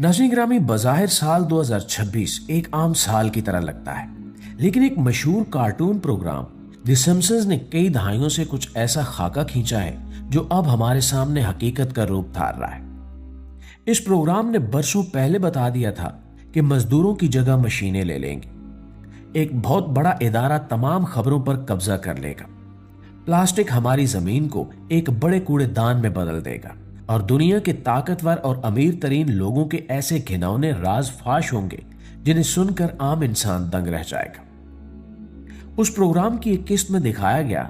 नाज़रीन ग्रामी, बज़ाहिर साल 2026 एक आम साल की तरह लगता है, लेकिन एक मशहूर कार्टून प्रोग्राम द सिम्पसंस ने कई दहाइयों से कुछ ऐसा खाका खींचा है जो अब हमारे सामने हकीकत का रूप धार रहा है। इस प्रोग्राम ने बरसों पहले बता दिया था कि मजदूरों की जगह मशीनें ले लेंगी। एक बहुत बड़ा इदारा तमाम खबरों पर कब्जा कर लेगा। प्लास्टिक हमारी जमीन को एक बड़े कूड़ेदान में बदल देगा और दुनिया के ताकतवर और अमीर तरीन लोगों के ऐसे घिनौने राज फाश होंगे जिन्हें सुनकर आम इंसान दंग रह जाएगा। उस प्रोग्राम की एक किस्त में दिखाया गया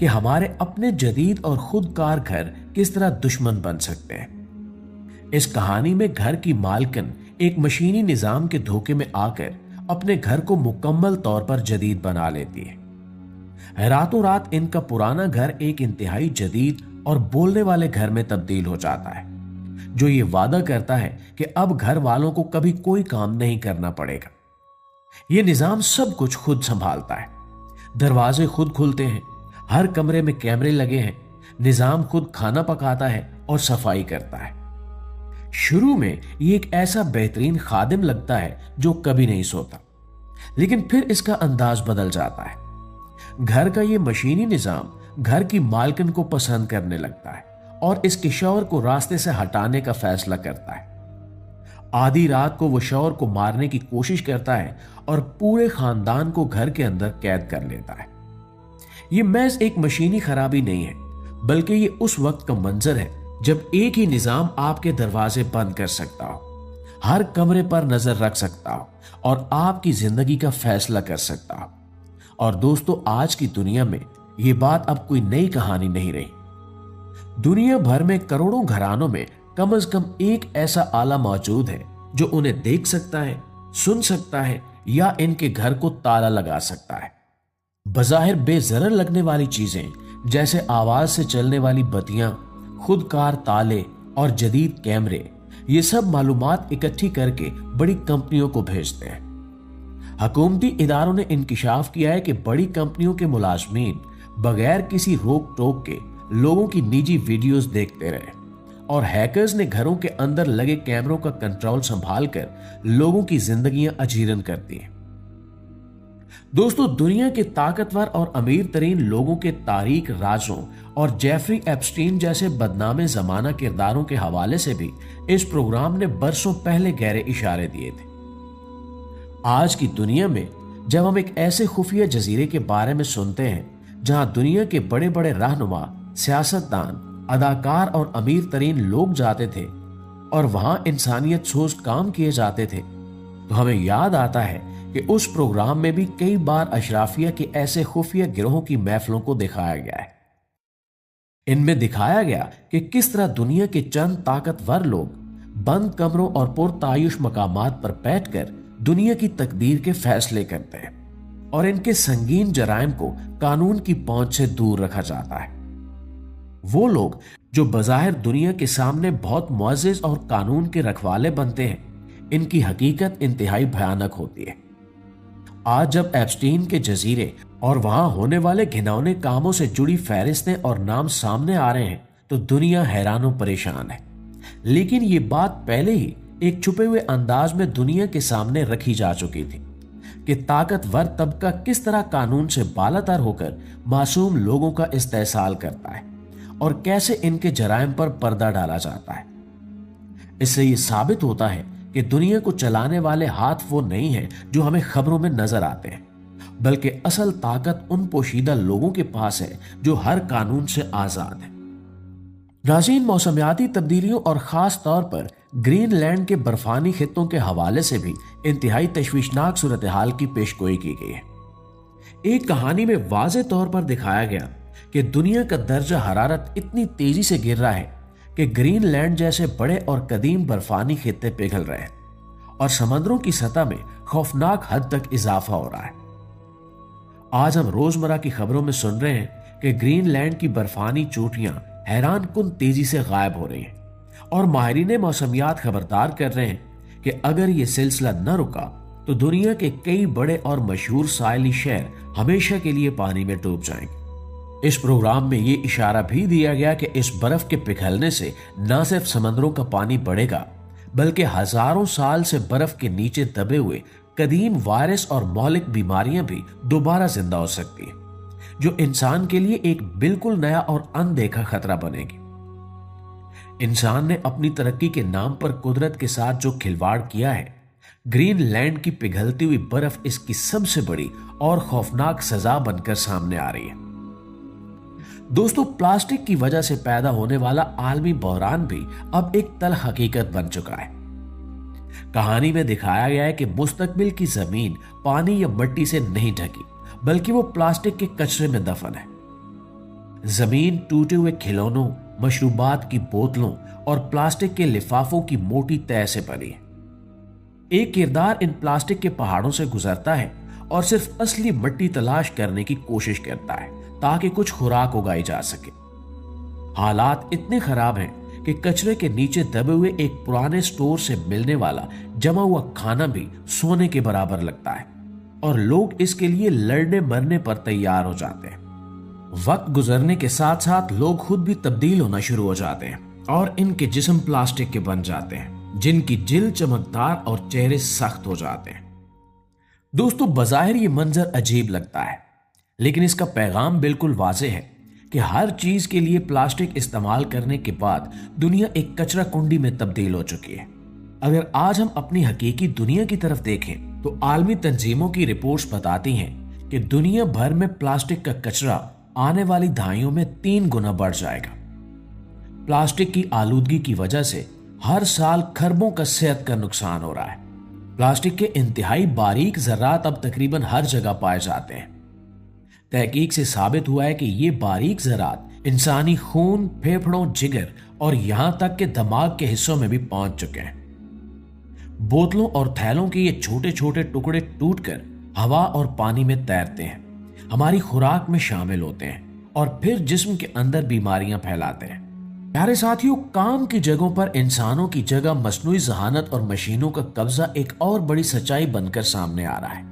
कि हमारे अपने जदीद और खुदकार घर किस तरह दुश्मन बन सकते हैं। इस कहानी में घर की मालकिन एक मशीनी निजाम के धोखे में आकर अपने घर को मुकम्मल तौर पर जदीद बना लेती है। रातों रात इनका पुराना घर एक इंतहाई जदीद और बोलने वाले घर में तब्दील हो जाता है, जो ये वादा करता है कि अब घर वालों को कभी कोई काम नहीं करना पड़ेगा। ये निजाम सब कुछ खुद संभालता है। दरवाजे खुद खुलते हैं, हर कमरे में कैमरे लगे हैं, निजाम खुद खाना पकाता है और सफाई करता है। शुरू में ये एक ऐसा बेहतरीन खादिम लगता है जो कभी नहीं सोता, लेकिन फिर इसका अंदाज बदल जाता है। घर का ये मशीनी निजाम घर की मालकिन को पसंद करने लगता है और इसके शौहर को रास्ते से हटाने का फैसला करता है। आधी रात को वो शौहर को मारने की कोशिश करता है और पूरे खानदान को घर के अंदर कैद कर लेता है। ये महज एक मशीनी खराबी नहीं है, बल्कि ये उस वक्त का मंजर है जब एक ही निजाम आपके दरवाजे बंद कर सकता हो, हर कमरे पर नजर रख सकता हो और आपकी जिंदगी का फैसला कर सकता हो। और दोस्तों, आज की दुनिया में ये बात अब कोई नई कहानी नहीं रही। दुनिया भर में करोड़ों घरानों में कम से कम एक ऐसा आला मौजूद है जो उन्हें देख सकता है, सुन सकता है या इनके घर को ताला लगा सकता है। बज़ाहिर बेज़रर लगने वाली चीजें जैसे आवाज से चलने वाली बत्तियां, खुदकार ताले और जदीद कैमरे, ये सब मालूमात इकट्ठी करके बड़ी कंपनियों को भेजते हैं। हुकूमती इदारों ने इंकिशाफ किया है कि बड़ी कंपनियों के मुलाजमीन बगैर किसी रोक टोक के लोगों की निजी वीडियोस देखते रहे और हैकर्स ने घरों के अंदर लगे कैमरों का कंट्रोल संभाल कर लोगों की जिंदगियां अजीरन कर दी हैं। दोस्तों, दुनिया के ताकतवर और अमीर तरीन लोगों के तारीक राजों और जेफरी एप्स्टीन जैसे बदनामे जमाना किरदारों के हवाले से भी इस प्रोग्राम ने बरसों पहले गहरे इशारे दिए थे। आज की दुनिया में जब हम एक ऐसे खुफिया जजीरे के बारे में सुनते हैं जहां दुनिया के बड़े बड़े रहनुमा, सियासतदान, अदाकार और अमीर तरीन लोग जाते थे और वहां इंसानियत सोच काम किए जाते थे, तो हमें याद आता है कि उस प्रोग्राम में भी कई बार अशराफिया के ऐसे खुफिया गिरोहों की महफिलों को दिखाया गया है। इनमें दिखाया गया कि किस तरह दुनिया के चंद ताकतवर लोग बंद कमरों और पुरतायुश मकामात पर बैठकर दुनिया की तकदीर के फैसले करते हैं और इनके संगीन जराइम को कानून की पहुंच से दूर रखा जाता है। वो लोग जो बज़ाहिर दुनिया के सामने बहुत मुअज़्ज़िज़ और कानून के रखवाले बनते हैं, इनकी हकीकत इंतहाई भयानक होती है। आज जब एप्स्टीन के जजीरे और वहां होने वाले घिनौने कामों से जुड़ी फहरिस्तें और नाम सामने आ रहे हैं तो दुनिया हैरान और परेशान है। लेकिन ये बात पहले ही एक छुपे हुए अंदाज में दुनिया के सामने रखी जा चुकी थी कि ताकतवर तबका किस तरह कानून से बालातर होकर मासूम लोगों का इस्तेहसाल करता है और कैसे इनके जराइम पर पर्दा डाला जाता है। इससे ये साबित होता है कि दुनिया को चलाने वाले हाथ वो नहीं हैं जो हमें खबरों में नजर आते हैं, बल्कि असल ताकत उन पोशीदा लोगों के पास है जो हर कानून से आजाद है। नाज़रीन, मौसमियाती तब्दीलियों और खास तौर पर ग्रीनलैंड के बर्फानी खित्तों के हवाले से भी इंतहाई तशवीशनाक सूरत हाल की पेशगोई की गई है। एक कहानी में वाज़े तौर पर दिखाया गया कि दुनिया का दर्जा हरारत इतनी तेजी से गिर रहा है कि ग्रीनलैंड जैसे बड़े और कदीम बर्फानी खित्ते पिघल रहे हैं और समंदरों की सतह में खौफनाक हद तक इजाफा हो रहा है। आज हम रोजमर्रा की खबरों में सुन रहे हैं कि ग्रीनलैंड की बर्फानी चोटियां हैरान कुन तेजी से गायब हो रही हैं और माहिरीन मौसमियात खबरदार कर रहे हैं कि अगर ये सिलसिला न रुका तो दुनिया के कई बड़े और मशहूर साहिली शहर हमेशा के लिए पानी में डूब जाएंगे। इस प्रोग्राम में ये इशारा भी दिया गया कि इस बर्फ के पिघलने से न सिर्फ समंदरों का पानी बढ़ेगा बल्कि हजारों साल से बर्फ के नीचे दबे हुए कदीम वायरस और मौलिक बीमारियां भी दोबारा जिंदा हो सकती है, जो इंसान के लिए एक बिल्कुल नया और अनदेखा खतरा बनेगी। इंसान ने अपनी तरक्की के नाम पर कुदरत के साथ जो खिलवाड़ किया है, ग्रीनलैंड की पिघलती हुई बर्फ इसकी सबसे बड़ी और खौफनाक सजा बनकर सामने आ रही है। दोस्तों, प्लास्टिक की वजह से पैदा होने वाला आलमी बहरान भी अब एक तल हकीकत बन चुका है। कहानी में दिखाया गया है कि मुस्तकबिल की जमीन पानी या मिट्टी से नहीं ढकी, बल्कि वो प्लास्टिक के कचरे में दफन है। जमीन टूटे हुए खिलौनों, मशरूबात की बोतलों और प्लास्टिक के लिफाफों की मोटी तह से बनी है। एक किरदार इन प्लास्टिक के पहाड़ों से गुजरता है और सिर्फ असली मिट्टी तलाश करने की कोशिश करता है ताकि कुछ खुराक उगाई जा सके। हालात इतने खराब हैं कि कचरे के नीचे दबे हुए एक पुराने स्टोर से मिलने वाला जमा हुआ खाना भी सोने के बराबर लगता है और लोग इसके लिए लड़ने मरने पर तैयार हो जाते हैं। वक्त गुजरने के साथ साथ लोग खुद भी तब्दील होना शुरू हो जाते हैं और इनके जिस्म प्लास्टिक के बन जाते हैं, जिनकी जिल्द चमकदार और चेहरे सख्त हो जाते हैं। दोस्तों, बज़ाहिर ये मंजर अजीब लगता है, लेकिन इसका पैगाम बिल्कुल वाज़ेह है कि हर चीज के लिए प्लास्टिक इस्तेमाल करने के बाद दुनिया एक कचरा कुंडी में तब्दील हो चुकी है। अगर आज हम अपनी हकीकी दुनिया की तरफ देखें तो आलमी तंजीमों की रिपोर्ट्स बताती हैं कि दुनिया भर में प्लास्टिक का कचरा आने वाली दहाइयों में 3 गुना बढ़ जाएगा। प्लास्टिक की आलूदगी की वजह से हर साल खरबों का सेहत का नुकसान हो रहा है। प्लास्टिक के इंतहाई बारीक ज़र्रात अब तकरीबन हर जगह पाए जाते हैं। तहकीक से साबित हुआ है कि ये बारीक ज़रात इंसानी खून, फेफड़ों, जिगर और यहां तक के दिमाग के हिस्सों में भी पहुंच चुके हैं। बोतलों और थैलों के ये छोटे छोटे टुकड़े टूटकर हवा और पानी में तैरते हैं, हमारी खुराक में शामिल होते हैं और फिर जिस्म के अंदर बीमारियां फैलाते हैं। प्यारे साथियों, काम की जगहों पर इंसानों की जगह मसनूई ज़हानत और मशीनों का कब्जा एक और बड़ी सच्चाई बनकर सामने आ रहा है।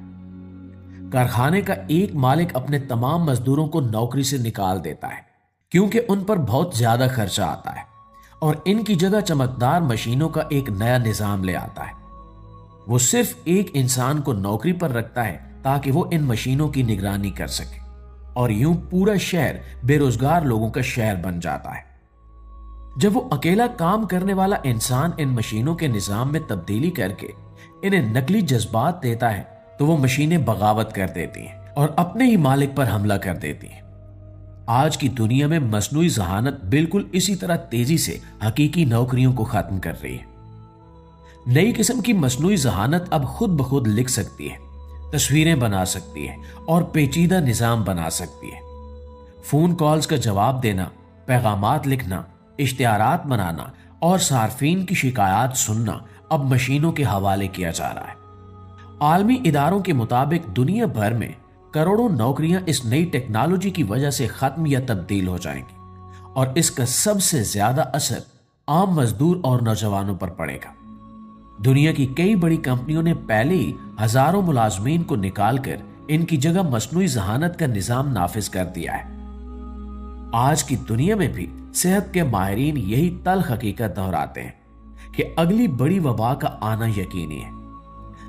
कारखाने का एक मालिक अपने तमाम मजदूरों को नौकरी से निकाल देता है क्योंकि उन पर बहुत ज्यादा खर्चा आता है और इनकी जगह चमकदार मशीनों का एक नया निजाम ले आता है। वो सिर्फ एक इंसान को नौकरी पर रखता है ताकि वो इन मशीनों की निगरानी कर सके और यूं पूरा शहर बेरोजगार लोगों का शहर बन जाता है। जब वो अकेला काम करने वाला इंसान इन मशीनों के निजाम में तब्दीली करके इन्हें नकली जज्बात देता है तो वो मशीनें बगावत कर देती हैं और अपने ही मालिक पर हमला कर देती हैं। आज की दुनिया में मसनूई ज़हानत बिल्कुल इसी तरह तेजी से हकीकी नौकरियों को खत्म कर रही है। नई किस्म की मसनूई ज़हानत अब खुद ब खुद लिख सकती है, तस्वीरें बना सकती है और पेचीदा निज़ाम बना सकती है। फोन कॉल्स का जवाब देना, पैगामात लिखना, इश्तिहारात बनाना और सार्फिन की शिकायत सुनना अब मशीनों के हवाले किया जा रहा है। आलमी इदारों के मुताबिक दुनिया भर में करोड़ों नौकरियां इस नई टेक्नोलॉजी की वजह से खत्म या तब्दील हो जाएंगी और इसका सबसे ज्यादा असर आम मजदूर और नौजवानों पर पड़ेगा। दुनिया की कई बड़ी कंपनियों ने पहले ही हजारों मुलाजमीन को निकालकर इनकी जगह मसनूई ज़हानत का निजाम नाफिज कर दिया है। आज की दुनिया में भी सेहत के माहिरीन यही तल्ख हकीकत दोहराते हैं कि अगली बड़ी वबा का आना यकीनी है।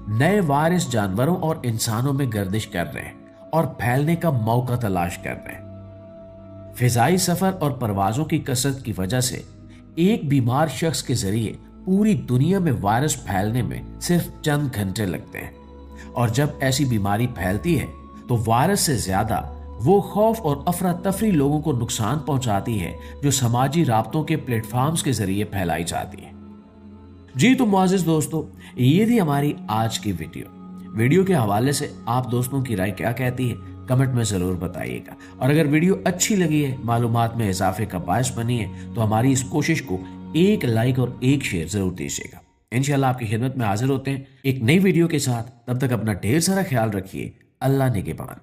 नए वायरस जानवरों और इंसानों में गर्दिश कर रहे हैं और फैलने का मौका तलाश कर रहे हैं। फिजाई सफर और परवाजों की कसरत की वजह से एक बीमार शख्स के जरिए पूरी दुनिया में वायरस फैलने में सिर्फ चंद घंटे लगते हैं और जब ऐसी बीमारी फैलती है तो वायरस से ज्यादा वो खौफ और अफरा तफरी लोगों को नुकसान पहुंचाती है जो समाजी राब्तों के प्लेटफॉर्म्स के जरिए फैलाई जाती है। जी तो मुआज़िज़ दोस्तों, ये थी हमारी आज की वीडियो के हवाले से आप दोस्तों की राय क्या कहती है कमेंट में ज़रूर बताइएगा। और अगर वीडियो अच्छी लगी है, मालूमात में इजाफे का बायस बनी है, तो हमारी इस कोशिश को एक लाइक और एक शेयर ज़रूर दीजिएगा। इंशाल्लाह आपकी खिदमत में हाजिर होते हैं एक नई वीडियो के साथ। तब तक अपना ढेर सारा ख्याल रखिए। अल्लाह निगहबान।